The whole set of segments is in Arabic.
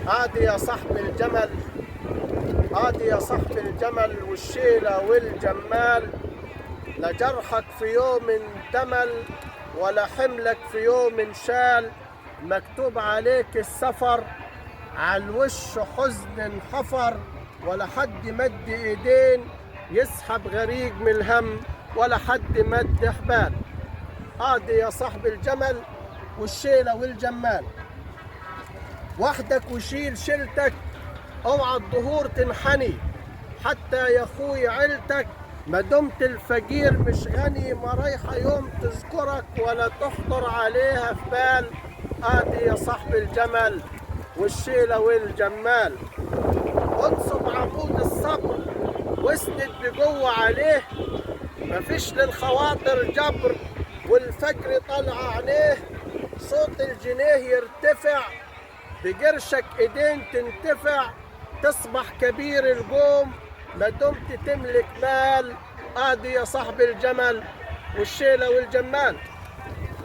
عادي يا صاحب الجمل، عادي يا صاحب الجمل والشيلة والجمال، لا جرحك في يوم دمل ولا حملك في يوم شال. مكتوب عليك السفر على الوش حزن انحفر، ولا حد مد ايدين يسحب غريق من الهم، ولا حد مد حبال. عادي يا صاحب الجمل والشيلة والجمال، وحدك وشيل شيلتك، اوعى الظهور تنحني، حتى يا اخوي عيلتك ما دمت الفقير مش غني، ما رايحة يوم تذكرك ولا تخطر عليها في بال. عادي يا صاحب الجمل والشيلة والجمال، انصب عمود الصبر واسند بقوة عليه، مفيش للخواطر جبر والفجر طلع عينيه. صوت الجنيه يرتفع بقرشك ايدين تنتفع، تصبح كبير القوم ما دمت تملك مال. عادي يا صاحب الجمل والشيلة والجمال،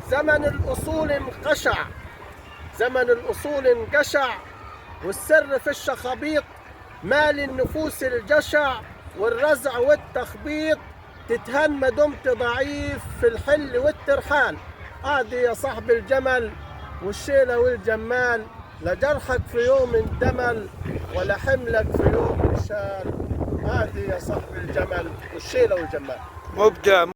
زمن الأصول انقشع، زمن الأصول انقشع، والسر في الشخابيط، مال النفوس الجشع، والرزع والتخبيط، تتهان ما دمت ضعيف في الحل والترحال. عادي يا صاحب الجمل والشيلة والجمال، لا جرحك في يوم دمل ولا حملك في يوم شال. عادي يا صاحب الجمل والشيلة والجمال. مبدع.